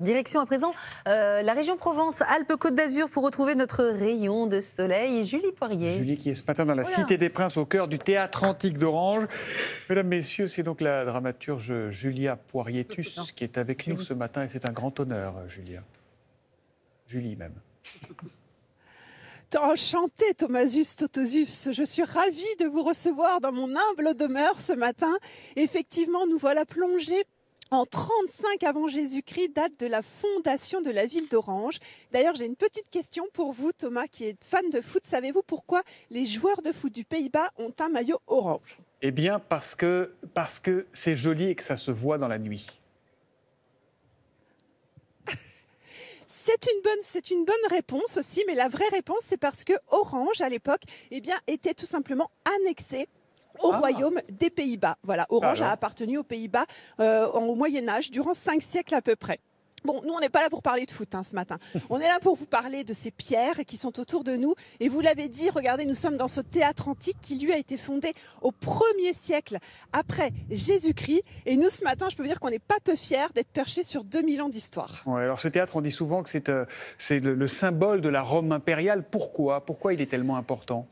Direction à présent la région Provence-Alpes-Côte d'Azur pour retrouver notre rayon de soleil, Julie Poirier. Julie qui est ce matin dans la Cité des Princes au cœur du théâtre antique d'Orange. Mesdames, Messieurs, c'est donc la dramaturge Julia Poirietus qui est avec nous ce matin et c'est un grand honneur, Julia. Julie même. Enchanté, Thomasus Totosus. Je suis ravie de vous recevoir dans mon humble demeure ce matin. Effectivement, nous voilà plongés en 35 avant Jésus-Christ, date de la fondation de la ville d'Orange. D'ailleurs, j'ai une petite question pour vous, Thomas, qui est fan de foot. Savez-vous pourquoi les joueurs de foot du Pays-Bas ont un maillot orange? Eh bien, parce que c'est joli et que ça se voit dans la nuit. C'est une bonne réponse aussi, mais la vraie réponse, c'est parce que Orange, à l'époque, était tout simplement annexé au royaume des Pays-Bas. Voilà, Orange a appartenu aux Pays-Bas au Moyen-Âge, durant 5 siècles à peu près. Bon, nous, on n'est pas là pour parler de foot ce matin. On est là pour vous parler de ces pierres qui sont autour de nous. Et vous l'avez dit, regardez, nous sommes dans ce théâtre antique qui, lui, a été fondé au 1er siècle après Jésus-Christ. Et nous, ce matin, je peux vous dire qu'on n'est pas peu fiers d'être perchés sur 2000 ans d'histoire. Ouais, alors ce théâtre, on dit souvent que c'est le symbole de la Rome impériale. Pourquoi il est tellement important ?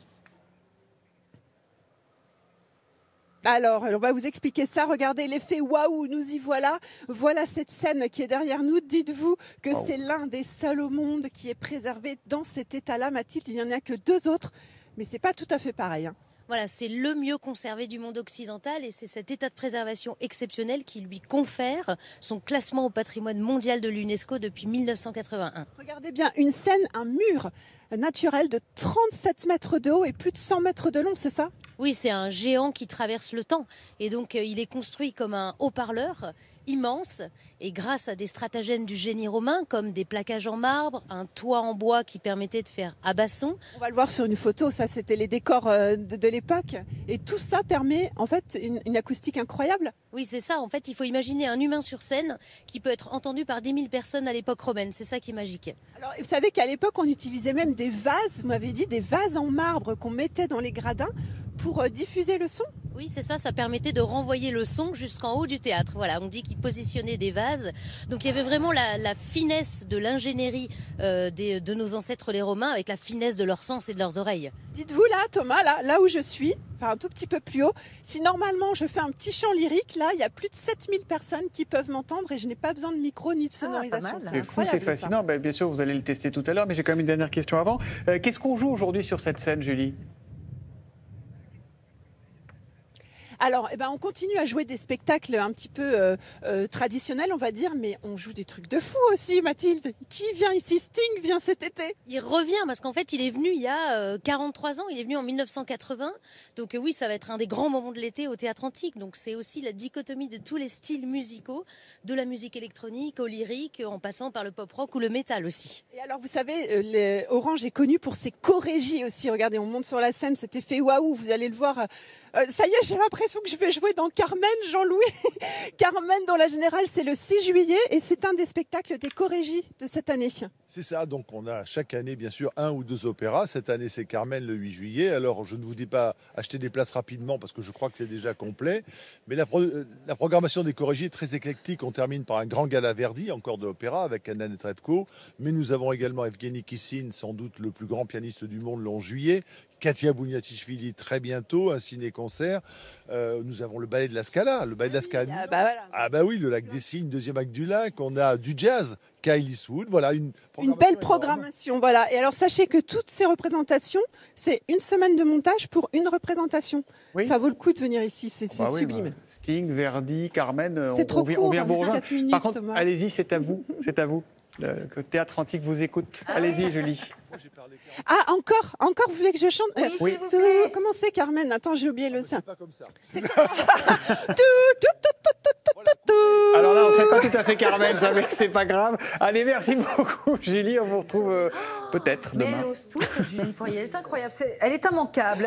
Alors, on va vous expliquer ça. Regardez l'effet waouh, nous y voilà. Voilà cette scène qui est derrière nous. Dites-vous que c'est l'un des seuls au monde qui est préservé dans cet état-là. Mathilde, il n'y en a que 2 autres, mais c'est pas tout à fait pareil. Voilà, c'est le mieux conservé du monde occidental et c'est cet état de préservation exceptionnel qui lui confère son classement au patrimoine mondial de l'UNESCO depuis 1981. Regardez bien, une scène, un mur naturel de 37 mètres de haut et plus de 100 mètres de long, c'est ça ? Oui, c'est un géant qui traverse le temps et donc il est construit comme un haut-parleur immense et grâce à des stratagèmes du génie romain comme des plaquages en marbre, un toit en bois qui permettait de faire abasson. On va le voir sur une photo, ça c'était les décors de l'époque et tout ça permet en fait une acoustique incroyable. Oui, c'est ça, en fait il faut imaginer un humain sur scène qui peut être entendu par 10 000 personnes à l'époque romaine, c'est ça qui est magique. Alors vous savez qu'à l'époque on utilisait même des vases, vous m'avez dit des vases en marbre qu'on mettait dans les gradins pour diffuser le son. Oui, c'est ça, ça permettait de renvoyer le son jusqu'en haut du théâtre. Voilà, on dit qu'ils positionnaient des vases. Donc il y avait vraiment la finesse de l'ingénierie de nos ancêtres les Romains avec la finesse de leur sens et de leurs oreilles. Dites-vous là, Thomas, là où je suis, enfin un tout petit peu plus haut, si normalement je fais un petit chant lyrique, là, il y a plus de 7000 personnes qui peuvent m'entendre et je n'ai pas besoin de micro ni de sonorisation. C'est fou, c'est fascinant. Ben, bien sûr, vous allez le tester tout à l'heure, mais j'ai quand même une dernière question avant. Qu'est-ce qu'on joue aujourd'hui sur cette scène, Julie ? Alors, on continue à jouer des spectacles un petit peu traditionnels, on va dire, mais on joue des trucs de fou aussi, Mathilde. Qui vient ici? Sting vient cet été. Il revient parce qu'en fait, il est venu il y a 43 ans, il est venu en 1980. Donc oui, ça va être un des grands moments de l'été au Théâtre Antique. Donc c'est aussi la dichotomie de tous les styles musicaux, de la musique électronique au lyrique, en passant par le pop-rock ou le métal aussi. Et alors, vous savez, Orange est connu pour ses chorégies aussi. Regardez, on monte sur la scène, cet effet waouh, vous allez le voir. Ça y est, j'ai l'impression que je vais jouer dans Carmen, Jean-Louis. Carmen, dans la Générale, c'est le 6 juillet et c'est un des spectacles des chorégies de cette année. C'est ça, donc on a chaque année, bien sûr, 1 ou 2 opéras. Cette année, c'est Carmen le 8 juillet. Alors, je ne vous dis pas acheter des places rapidement parce que je crois que c'est déjà complet. Mais la programmation des chorégies est très éclectique. On termine par un grand gala Verdi, encore de l'opéra, avec Anna Netrebko. Mais nous avons également Evgeny Kissine, sans doute le plus grand pianiste du monde, le 11 juillet. Katia Bouniatichvili très bientôt, un ciné-concert. Nous avons le ballet de la Scala, le ballet de la Scala. Ah bah oui, le lac des Cygnes, 2e acte du lac. On a du jazz, Kyle Eastwood. Voilà, une belle programmation. Voilà. Et alors sachez que toutes ces représentations, c'est une semaine de montage pour une représentation. Oui. Ça vaut le coup de venir ici, c'est sublime. Oui, Sting, Verdi, Carmen, on vient vous rejoindre. Par contre, Thomas. allez-y, c'est à vous, c'est à vous. Le théâtre antique vous écoute. Allez-y, Julie. Ah, encore, vous voulez que je chante? Oui. Comment c'est, Carmen? Attends, j'ai oublié le sein. C'est pas comme ça. Alors là, on ne sait pas tout à fait Carmen, ça, mais c'est pas grave. Allez, merci beaucoup, Julie. On vous retrouve peut-être demain. Mais elle ose tout, cette Julie Poirier. Elle est incroyable. Elle est immanquable.